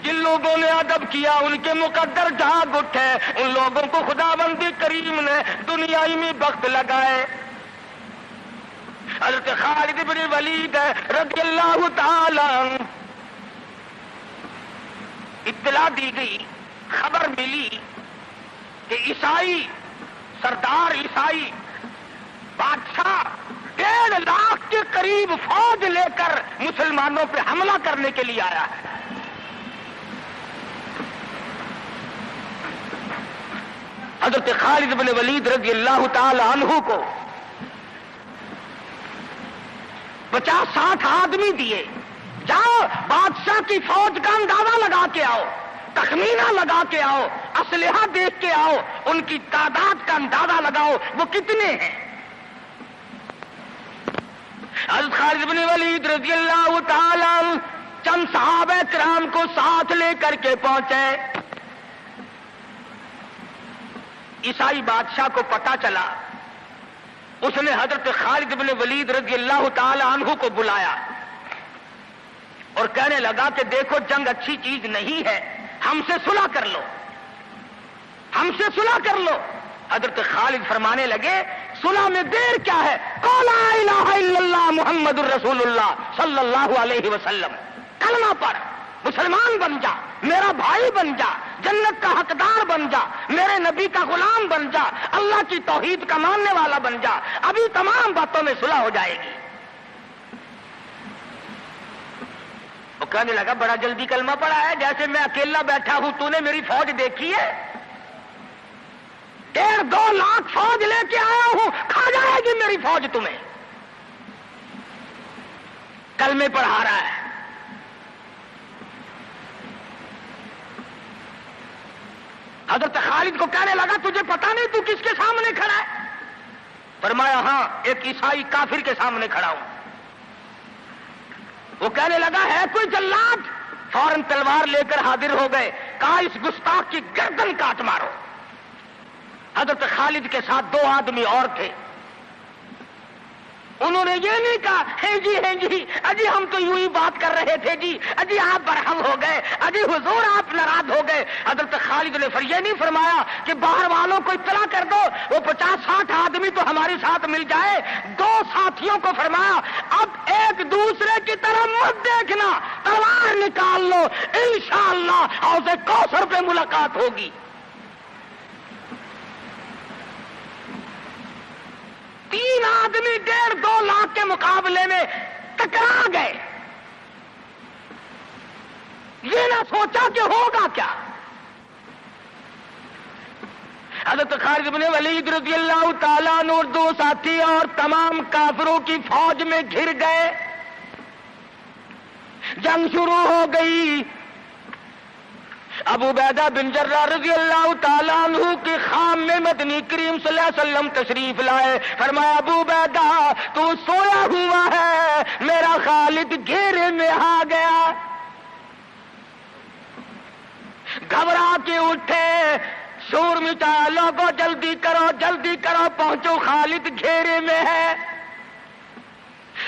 جن لوگوں نے ادب کیا ان کے مقدر جاگ اٹھے، ان لوگوں کو خداوند کریم نے دنیائی میں بخت لگائے۔ حضرت خالد بن ولید رضی اللہ تعالی عنہ، اطلاع دی گئی، خبر ملی کہ عیسائی سردار عیسائی بادشاہ 1.5 لاکھ کے قریب فوج لے کر مسلمانوں پہ حملہ کرنے کے لیے آیا ہے۔ حضرت خالد بن ولید رضی اللہ تعالی عنہ کو 50-60 آدمی دیے، جاؤ بادشاہ کی فوج کا اندازہ لگا کے آؤ، تخمینہ لگا کے آؤ، اسلحہ دیکھ کے آؤ، ان کی تعداد کا اندازہ لگاؤ وہ کتنے ہیں۔ حضرت خالد بن ولید رضی اللہ تعالی عنہ چند صحابہ کرام کو ساتھ لے کر کے پہنچے۔ عیسائی بادشاہ کو پتا چلا، اس نے حضرت خالد بن ولید رضی اللہ تعالی عنہ کو بلایا اور کہنے لگا کہ دیکھو جنگ اچھی چیز نہیں ہے، ہم سے صلح کر لو، ہم سے صلح کر لو۔ حضرت خالد فرمانے لگے صلح میں دیر کیا ہے، قول لا الہ الا اللہ محمد الرسول اللہ صلی اللہ علیہ وسلم، کلمہ پڑھ، مسلمان بن جا، میرا بھائی بن جا، جنت کا حقدار بن جا، میرے نبی کا غلام بن جا، اللہ کی توحید کا ماننے والا بن جا، ابھی تمام باتوں میں صلح ہو جائے گی۔ وہ کہنے لگا بڑا جلدی کلمہ پڑھا ہے، جیسے میں اکیلا بیٹھا ہوں، تو نے میری فوج دیکھی ہے؟ 1.5-2 لاکھ فوج لے کے آیا ہوں، کھا جائے گی میری فوج تمہیں۔ کلمے پڑھا رہا ہے۔ حضرت خالد کو کہنے لگا تجھے پتا نہیں تو کس کے سامنے کھڑا ہے؟ فرمایا ہاں، ایک عیسائی کافر کے سامنے کھڑا ہوں۔ وہ کہنے لگا ہے کوئی جلاد؟ فوراً تلوار لے کر حاضر ہو گئے، کہا اس گستاخ کی گردن کاٹ مارو۔ حضرت خالد کے ساتھ 2 آدمی اور تھے، انہوں نے یہ نہیں کہا ہے جی اجی ہم تو یوں ہی بات کر رہے تھے جی، اجی آپ برہم ہو گئے، اجی حضور آپ ناراض ہو گئے۔ حضرت خالد نے یہ نہیں فرمایا کہ باہر والوں کو اطلاع کر دو، وہ 50-60 آدمی تو ہمارے ساتھ مل جائے۔ 2 ساتھیوں کو فرمایا اب ایک دوسرے کی طرف مت دیکھنا، تلوار نکال لو، انشاءاللہ حوض کوثر پہ ملاقات ہوگی۔ 3 آدمی 1.5-2 لاکھ کے مقابلے میں ٹکرا گئے، یہ نہ سوچا کہ ہوگا کیا۔ حضرت خالد بن ولید رضی اللہ تعالیٰ عنہ اور 2 ساتھی اور تمام کافروں کی فوج میں گھر گئے، جنگ شروع ہو گئی۔ ابو عبیدہ بن جراح رضی اللہ تعالیٰ عنہ کے خام میں مدنی کریم صلی اللہ علیہ وسلم تشریف لائے، فرمایا ابو عبیدہ تو سویا ہوا ہے، میرا خالد گھیرے میں آ گیا۔ گھبرا کے اٹھے، شور مچایا، لوگوں جلدی کرو پہنچو، خالد گھیرے میں ہے۔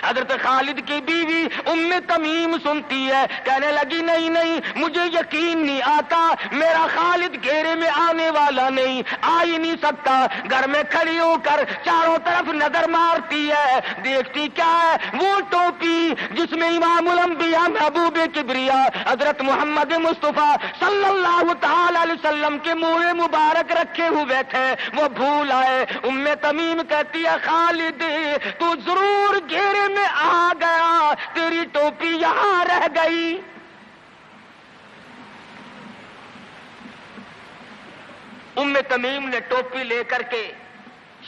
حضرت خالد کی بیوی ام تمیم سنتی ہے، کہنے لگی نہیں مجھے یقین نہیں آتا، میرا خالد گھیرے میں آنے والا نہیں، آ ہی نہیں سکتا۔ گھر میں کھڑی ہو کر چاروں طرف نظر مارتی ہے، دیکھتی کیا ہے؟ وہ ٹوپی جس میں امام الانبیاء محبوب کبریا حضرت محمد مصطفیٰ صلی اللہ تعالی علیہ وسلم کے منہ مبارک رکھے ہوئے تھے، وہ بھول آئے۔ ام تمیم کہتی ہے خالد تو ضرور گھیرے میں آ گیا، تیری ٹوپی یہاں رہ گئی۔ ام تمیم نے ٹوپی لے کر کے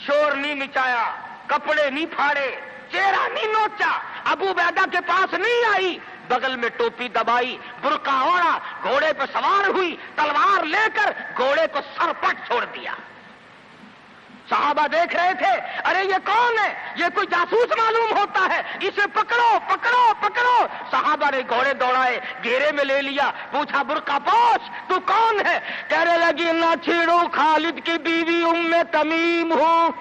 شور نہیں مچایا، کپڑے نہیں پھاڑے، چہرہ نہیں نوچا، ابو عبیدہ کے پاس نہیں آئی، بغل میں ٹوپی دبائی، برقع اوڑھا، گھوڑے پہ سوار ہوئی، تلوار لے کر گھوڑے کو سر پٹ چھوڑ دیا۔ صحابہ دیکھ رہے تھے، ارے یہ کون ہے؟ یہ کوئی جاسوس معلوم ہوتا ہے، اسے پکڑو۔ صحابہ نے گھوڑے دوڑائے، گھیرے میں لے لیا، پوچھا برقع پوش تو کون ہے؟ کہنے لگی نہ چھیڑو، خالد کی بیوی ام تمیم ہوں۔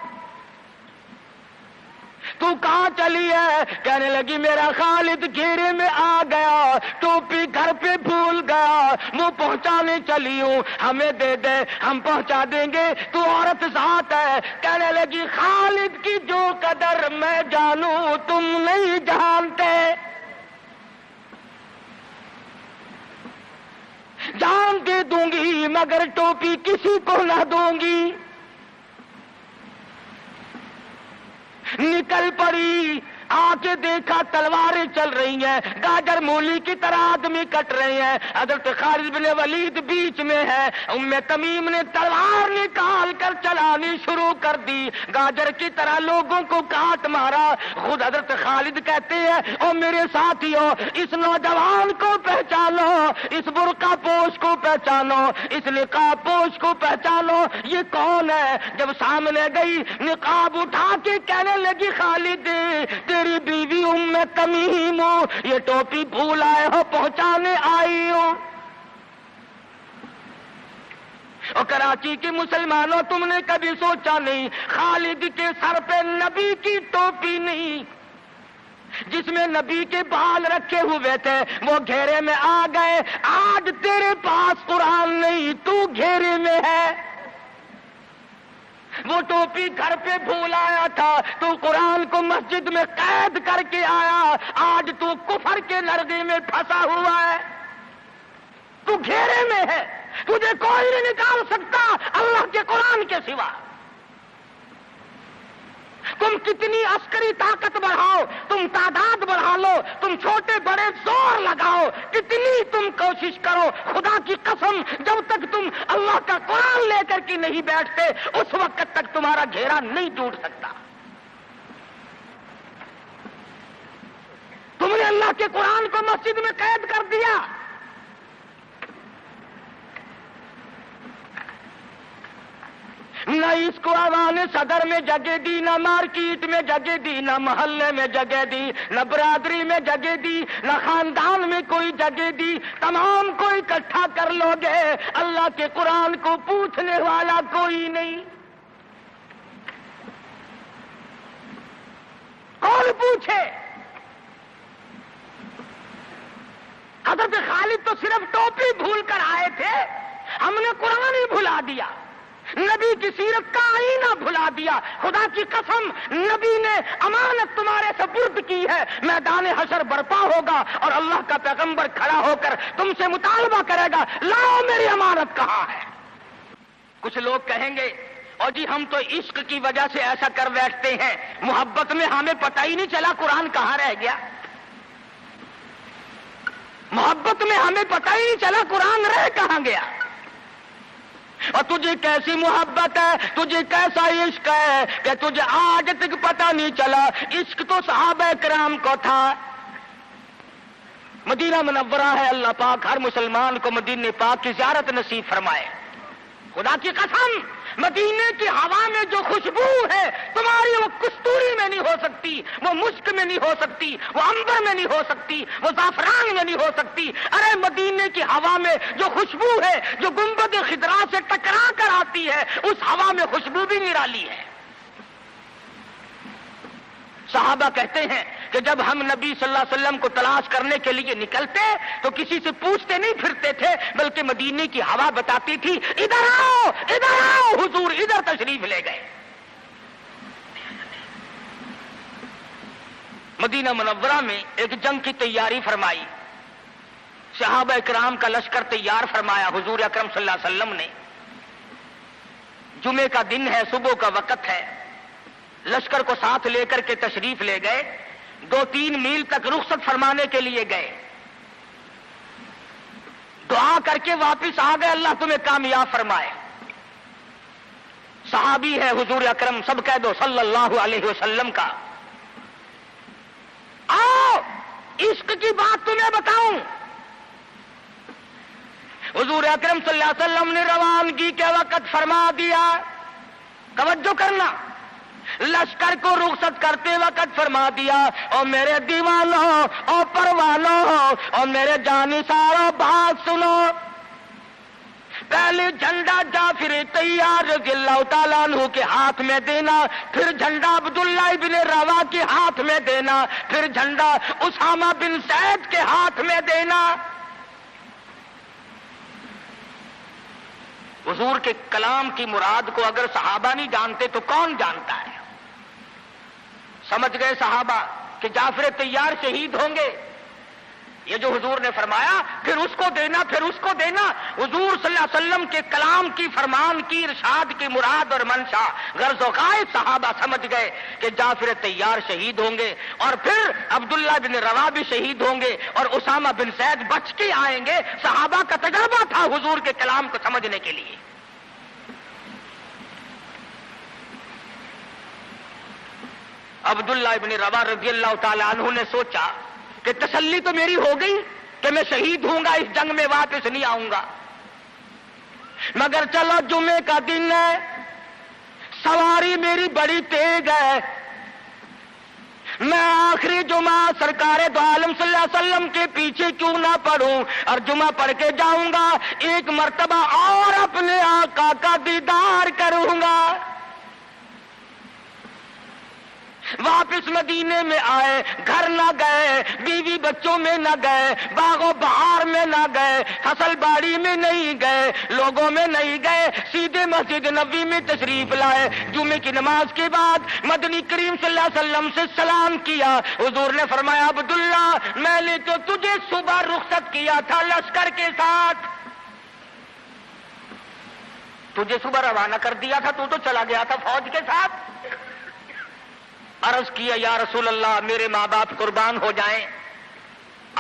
تو کہاں چلی ہے؟ کہنے لگی میرا خالد گھیرے میں آ گیا، ٹوپی گھر پہ بھول گیا، وہ پہنچانے چلی ہوں، ہمیں دے دے ہم پہنچا دیں گے، تو عورت ذات ہے۔ کہنے لگی خالد کی جو قدر میں جانوں تم نہیں جانتے، جان دے دوں گی مگر ٹوپی کسی کو نہ دوں گی۔ نکل پڑی، آ کے دیکھا تلواریں چل رہی ہیں، گاجر مولی کی طرح آدمی کٹ رہے ہیں، حضرت خالد بن ولید بیچ میں ہے۔ ام تمیم نے تلوار نکال کر چلانی شروع کر دی، گاجر کی طرح لوگوں کو کاٹ مارا۔ خود حضرت خالد کہتے ہیں او میرے ساتھیوں، اس نوجوان کو پہچانو، اس برقع پوش کو پہچانو، اس نقاب پوش کو پہچانو، یہ کون ہے؟ جب سامنے گئی نقاب اٹھا کے کہنے لگی خالد تیری بیوی ام تمیم ہوں، یہ ٹوپی بھول آئے ہو، پہنچانے آئی ہوں۔ اور کراچی کے مسلمانوں تم نے کبھی سوچا نہیں خالد کے سر پہ نبی کی ٹوپی نہیں، جس میں نبی کے بال رکھے ہوئے تھے وہ گھیرے میں آ گئے۔ آج تیرے پاس قرآن نہیں، تو گھیرے میں ہے۔ وہ ٹوپی گھر پہ بھول آیا تھا، تو قرآن کو مسجد میں قید کر کے آیا، آج تو کفر کے نرغے میں پھنسا ہوا ہے، تو گھیرے میں ہے، تجھے کوئی نہیں نکال سکتا اللہ کے قرآن کے سوا۔ تم کتنی عسکری طاقت بڑھاؤ، تم تعداد بڑھا لو، تم چھوٹے بڑے زور لگاؤ، کتنی تم کوشش کرو، خدا کی قسم جب تک تم اللہ کا قرآن لے کر کے نہیں بیٹھتے اس وقت تک تمہارا گھیرا نہیں ٹوٹ سکتا۔ تم نے اللہ کے قرآن کو مسجد میں قید کر دیا۔ نہ اس کو ایوان صدر میں جگہ دی، نہ مارکیٹ میں جگہ دی، نہ محلے میں جگہ دی، نہ برادری میں جگہ دی، نہ خاندان میں کوئی جگہ دی۔ تمام کو اکٹھا کر لو گے، اللہ کے قرآن کو پوچھنے والا کوئی نہیں۔ کون پوچھے؟ حضرت خالد تو صرف ٹوپی بھول کر آئے تھے، ہم نے قرآن ہی بھلا دیا، نبی کی سیرت کا آئینہ بھلا دیا۔ خدا کی قسم نبی نے امانت تمہارے سپرد کی ہے، میدان حشر برپا ہوگا اور اللہ کا پیغمبر کھڑا ہو کر تم سے مطالبہ کرے گا لاؤ میری امانت کہاں ہے۔ کچھ لوگ کہیں گے اور جی ہم تو عشق کی وجہ سے ایسا کر بیٹھتے ہیں، محبت میں ہمیں پتہ ہی نہیں چلا قرآن کہاں رہ گیا، محبت میں ہمیں پتہ ہی نہیں چلا قرآن رہ کہاں گیا۔ اور تجھے کیسی محبت ہے، تجھے کیسا عشق ہے کہ تجھے آج تک پتہ نہیں چلا۔ عشق تو صحابہ کرام کو تھا۔ مدینہ منورہ ہے، اللہ پاک ہر مسلمان کو مدینہ پاک کی زیارت نصیب فرمائے۔ خدا کی قسم مدینے کی ہوا میں جو خوشبو ہے تمہاری وہ کستوری میں نہیں ہو سکتی، وہ مشک میں نہیں ہو سکتی، وہ عنبر میں نہیں ہو سکتی، وہ زعفران میں نہیں ہو سکتی۔ ارے مدینے کی ہوا میں جو خوشبو ہے جو گنبد خضرا سے ٹکرا کر آتی ہے اس ہوا میں خوشبو بھی نرالی ہے۔ صحابہ کہتے ہیں کہ جب ہم نبی صلی اللہ علیہ وسلم کو تلاش کرنے کے لیے نکلتے تو کسی سے پوچھتے نہیں پھرتے تھے، بلکہ مدینے کی ہوا بتاتی تھی ادھر آؤ ادھر آؤ، حضور ادھر تشریف لے گئے۔ مدینہ منورہ میں ایک جنگ کی تیاری فرمائی، صحابہ کرام کا لشکر تیار فرمایا۔ حضور اکرم صلی اللہ علیہ وسلم نے، جمعے کا دن ہے، صبح کا وقت ہے، لشکر کو ساتھ لے کر کے تشریف لے گئے، 2-3 میل تک رخصت فرمانے کے لیے گئے، دعا کر کے واپس آ گئے، اللہ تمہیں کامیاب فرمائے۔ صحابی ہے حضور اکرم، سب کہہ دو صلی اللہ علیہ وسلم کا۔ آؤ عشق کی بات تمہیں بتاؤں۔ حضور اکرم صلی اللہ علیہ وسلم نے روانگی کے وقت فرما دیا، توجہ کرنا، لشکر کو رخصت کرتے وقت فرما دیا، اور میرے دیوانوں اور پروانوں اور میرے جانثاروں بات سنو، پہلے جھنڈا جعفر طیار رضی اللہ تعالیٰ عنہ کے ہاتھ میں دینا، پھر جھنڈا عبداللہ بن روا کے ہاتھ میں دینا، پھر جھنڈا اسامہ بن زید کے ہاتھ میں دینا۔ حضور کے کلام کی مراد کو اگر صحابہ نہیں جانتے تو کون جانتا ہے؟ سمجھ گئے صحابہ کہ جعفر طیار شہید ہوں گے. یہ جو حضور نے فرمایا پھر اس کو دینا، پھر اس کو دینا. حضور صلی اللہ علیہ وسلم کے کلام کی، فرمان کی، ارشاد کی مراد اور منشا غرض و غائب صحابہ سمجھ گئے کہ جعفر طیار شہید ہوں گے، اور پھر عبداللہ بن رواح بھی شہید ہوں گے، اور اسامہ بن زید بچ کے آئیں گے. صحابہ کا تجربہ تھا حضور کے کلام کو سمجھنے کے لیے. عبداللہ بن رواح رضی اللہ تعالی عنہ نے سوچا کہ تسلی تو میری ہو گئی کہ میں شہید ہوں گا، اس جنگ میں واپس نہیں آؤں گا، مگر چلو جمعے کا دن ہے، سواری میری بڑی تیز ہے، میں آخری جمعہ سرکار دو عالم صلی اللہ علیہ وسلم کے پیچھے کیوں نہ پڑھوں اور جمعہ پڑھ کے جاؤں گا، ایک مرتبہ اور اپنے آقا کا دیدار کروں گا. واپس مدینے میں آئے، گھر نہ گئے، بیوی بچوں میں نہ گئے، باغ و بہار میں نہ گئے، فصل باڑی میں نہیں گئے، لوگوں میں نہیں گئے، سیدھے مسجد نبوی میں تشریف لائے. جمعے کی نماز کے بعد مدنی کریم صلی اللہ علیہ وسلم سے سلام کیا. حضور نے فرمایا عبداللہ میں نے تو تجھے صبح رخصت کیا تھا لشکر کے ساتھ، تجھے صبح روانہ کر دیا تھا، تو چلا گیا تھا فوج کے ساتھ. عرض کیا یا رسول اللہ میرے ماں باپ قربان ہو جائیں،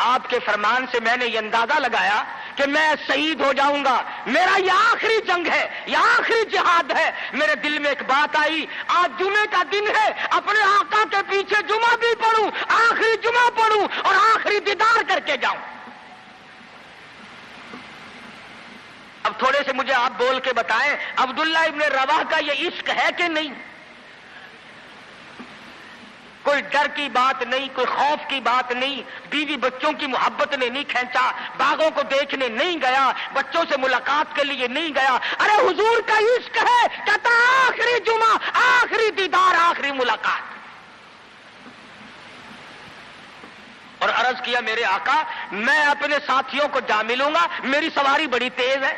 آپ کے فرمان سے میں نے یہ اندازہ لگایا کہ میں شہید ہو جاؤں گا، میرا یہ آخری جنگ ہے، یہ آخری جہاد ہے. میرے دل میں ایک بات آئی، آج جمعے کا دن ہے، اپنے آقا کے پیچھے جمعہ بھی پڑھوں، آخری جمعہ پڑھوں اور آخری دیدار کر کے جاؤں. اب تھوڑے سے مجھے آپ بول کے بتائیں عبداللہ ابن رواح کا یہ عشق ہے کہ نہیں؟ کوئی ڈر کی بات نہیں، کوئی خوف کی بات نہیں، بیوی بچوں کی محبت نے نہیں کھینچا، باغوں کو دیکھنے نہیں گیا، بچوں سے ملاقات کے لیے نہیں گیا. ارے حضور کا عشق ہے، کہتا آخری جمعہ، آخری دیدار، آخری ملاقات. اور عرض کیا میرے آقا میں اپنے ساتھیوں کو جا ملوں گا، میری سواری بڑی تیز ہے.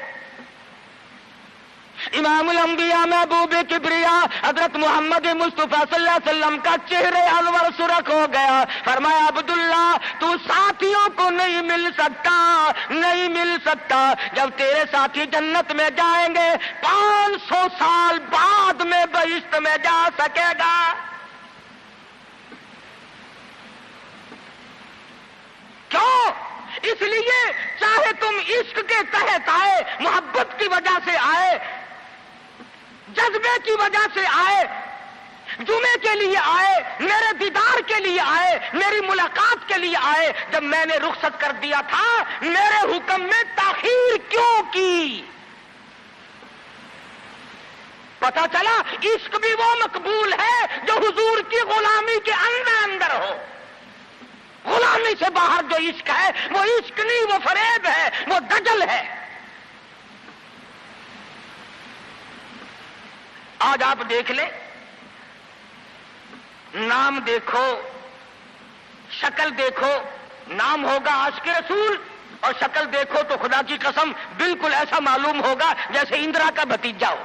امام الانبیاء محبوب کبریا حضرت محمد مصطفیٰ صلی اللہ علیہ وسلم کا چہرے انور سرخ ہو گیا. فرمایا عبداللہ تو ساتھیوں کو نہیں مل سکتا، نہیں مل سکتا. جب تیرے ساتھی جنت میں جائیں گے 500 سال بعد میں بہشت میں جا سکے گا. کیوں؟ اس لیے چاہے تم عشق کے تحت آئے، محبت کی وجہ سے آئے، جذبے کی وجہ سے آئے، جمعے کے لیے آئے، میرے دیدار کے لیے آئے، میری ملاقات کے لیے آئے، جب میں نے رخصت کر دیا تھا میرے حکم میں تاخیر کیوں کی؟ پتہ چلا عشق بھی وہ مقبول ہے جو حضور کی غلامی کے اندر ہو. غلامی سے باہر جو عشق ہے وہ عشق نہیں، وہ فریب ہے، وہ دجل ہے. آج آپ دیکھ لیں، نام دیکھو، شکل دیکھو، نام ہوگا عاشق رسول اور شکل دیکھو تو خدا کی قسم بالکل ایسا معلوم ہوگا جیسے اندرا کا بھتیجا ہو.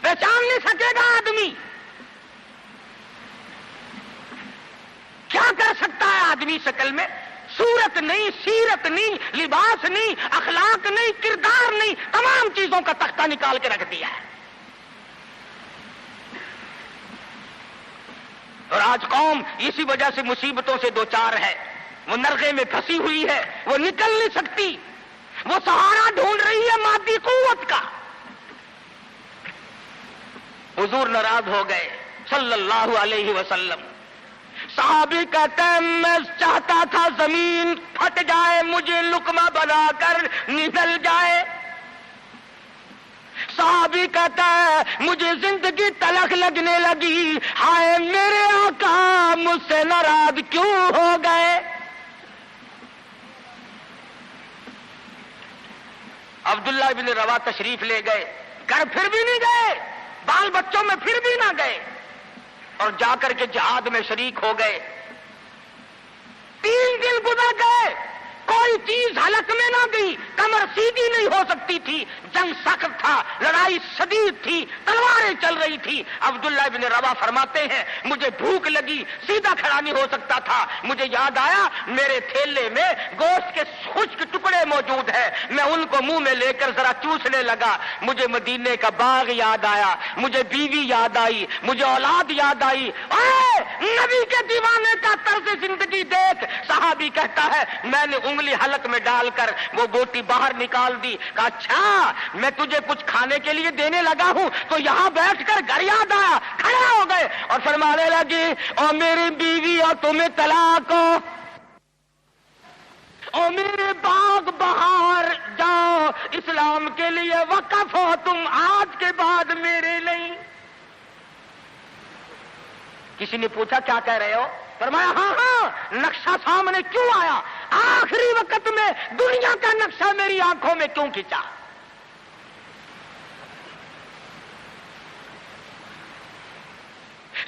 پہچان نہیں سکے گا آدمی. کیا کر سکتا ہے آدمی شکل میں؟ صورت نہیں، سیرت نہیں، لباس نہیں، اخلاق نہیں، کردار نہیں، تمام چیزوں کا تختہ نکال کے رکھ دیا ہے. اور آج قوم اسی وجہ سے مصیبتوں سے دوچار ہے، وہ نرغے میں پھنسی ہوئی ہے، وہ نکل نہیں سکتی، وہ سہارا ڈھونڈ رہی ہے مادی قوت کا. حضور ناراض ہو گئے صلی اللہ علیہ وسلم. صحابی کہتے ہیں میں چاہتا تھا زمین پھٹ جائے، مجھے لقمہ بنا کر نگل جائے. صحابی کہتا ہے مجھے زندگی تلخ لگنے لگی، ہائے میرے آقا مجھ سے ناراض کیوں ہو گئے. عبداللہ بن رواح تشریف لے گئے، گھر پھر بھی نہیں گئے، بال بچوں میں پھر بھی نہ گئے، اور جا کر کے جہاد میں شریک ہو گئے. 3 دن گزر گئے، کوئی چیز کمر سیدھی نہیں ہو سکتی تھی، جنگ سخت تھا، لڑائی شدید تھی، تلواریں چل رہی تھی۔ عبداللہ بن روا فرماتے ہیں مجھے بھوک لگی، سیدھا کھڑا نہیں ہو سکتا تھا، مجھے یاد آیا میرے تھیلے میں گوشت کے خشک ٹکڑے موجود ہیں، میں ان کو منہ میں لے کر ذرا چوسنے لگا، مجھے مدینے کا باغ یاد آیا، مجھے بیوی یاد آئی، مجھے اولاد یاد آئی۔ اے نبی کے دیوانے کا طرز زندگی دیکھ۔ صحابی کہتا ہے میں نے انگلی حلق میں ڈال کر وہ بوٹی باہر نکال دی، کہا اچھا میں تجھے کچھ کھانے کے لیے دینے لگا ہوں تو یہاں بیٹھ کر گھر یاد آیا، کھڑے ہو گئے اور فرمانے لگی اور میری بیوی اور تمہیں طلاق ہو، اور میرے باغ بہار جاؤ، اسلام کے لیے وقف ہو تم، آج کے بعد میرے نہیں۔ کسی نے پوچھا کیا کہہ رہے ہو؟ فرمایا ہاں ہاں، نقشہ سامنے کیوں آیا؟ آخری وقت میں دنیا کا نقشہ میری آنکھوں میں کیوں کھینچا؟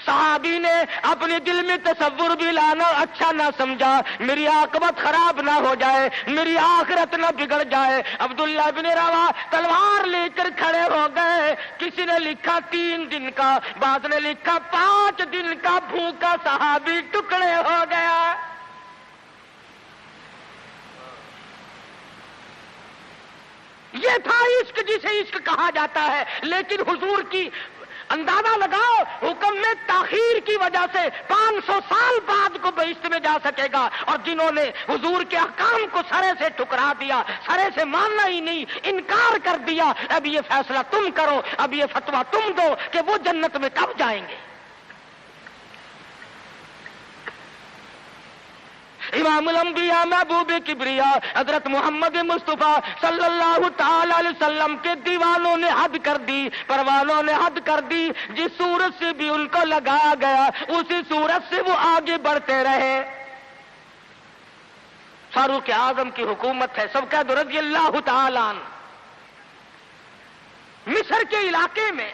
صحابی نے اپنے دل میں تصور بھی لانا اچھا نہ سمجھا، میری عاقبت خراب نہ ہو جائے، میری آخرت نہ بگڑ جائے۔ عبداللہ بن روا تلوار لے کر کھڑے ہو گئے۔ کسی نے لکھا 3 دن کا، بعض نے لکھا 5 دن کا بھوکا صحابی ٹکڑے ہو گیا۔ یہ تھا عشق جسے عشق کہا جاتا ہے، لیکن حضور کی اندازہ لگاؤ حکم میں تاخیر کی وجہ سے 500 سال بعد کو بہشت میں جا سکے گا، اور جنہوں نے حضور کے احکام کو سرے سے ٹھکرا دیا، سرے سے ماننا ہی نہیں، انکار کر دیا، اب یہ فیصلہ تم کرو، اب یہ فتویٰ تم دو کہ وہ جنت میں کب جائیں گے۔ امام الانبیاء محبوب کبریا حضرت محمد مصطفیٰ صلی اللہ تعالی علیہ وسلم کے دیوانوں نے حد کر دی، پروانوں نے حد کر دی، جس صورت سے بھی ان کو لگایا گیا اسی صورت سے وہ آگے بڑھتے رہے۔ فاروق اعظم کی حکومت ہے، سب کہہ دو رضی اللہ تعالی عنہ۔ مصر کے علاقے میں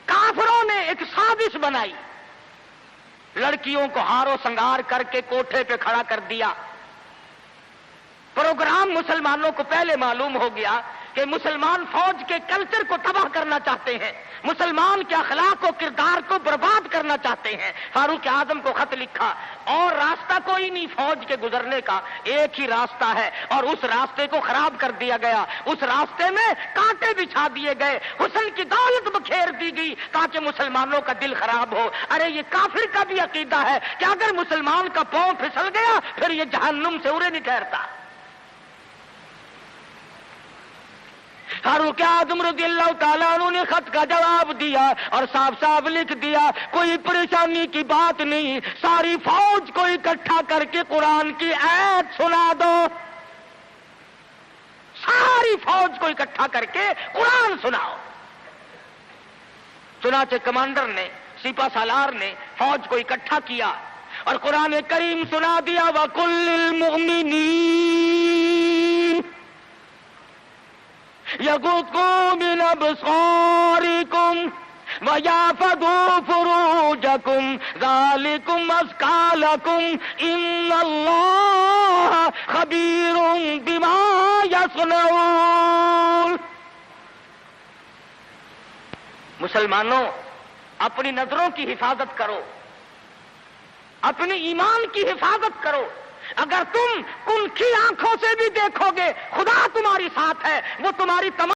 کافروں نے ایک سازش بنائی، لڑکیوں کو ہار و سنگار کر کے کوٹھے پہ کھڑا کر دیا۔ پروگرام مسلمانوں کو پہلے معلوم ہو گیا کہ مسلمان فوج کے کلچر کو تباہ کرنا چاہتے ہیں، مسلمان کے اخلاق و کردار کو برباد کرنا چاہتے ہیں۔ فاروق اعظم کو خط لکھا، اور راستہ کوئی نہیں فوج کے گزرنے کا، ایک ہی راستہ ہے، اور اس راستے کو خراب کر دیا گیا، اس راستے میں کانٹے بچھا دیے گئے، حسن کی دولت بکھیر دی گئی تاکہ مسلمانوں کا دل خراب ہو۔ ارے یہ کافر کا بھی عقیدہ ہے کہ اگر مسلمان کا پاؤں پھسل گیا پھر یہ جہنم سے اڑے نہیں ٹھہرتا۔ فاروق اعظم رضی اللہ تعالیٰ عنہ نے خط کا جواب دیا اور صاف صاف لکھ دیا کوئی پریشانی کی بات نہیں، ساری فوج کو اکٹھا کر کے قرآن کی آیت سنا دو، ساری فوج کو اکٹھا کر کے قرآن سناؤ۔ چنانچہ کمانڈر نے، سپہ سالار نے فوج کو اکٹھا کیا اور قرآن کریم سنا دیا، وَقُلْ لِلْمُؤْمِنِينَ يَغُضُّوا مِنْ أَبْصَارِكُمْ وَيَحْفَظُوا فُرُوجَكُمْ ذَلِكُمْ أَزْكَىٰ لَكُمْ إِنَّ اللَّهَ خَبِيرٌ بِمَا يَصْنَعُونَ۔ مسلمانوں، اپنی نظروں کی حفاظت کرو، اپنے ایمان کی حفاظت کرو۔ اگر تم ان کی آنکھوں سے بھی دیکھو گے خدا تمہاری ساتھ ہے، وہ تمہاری تمام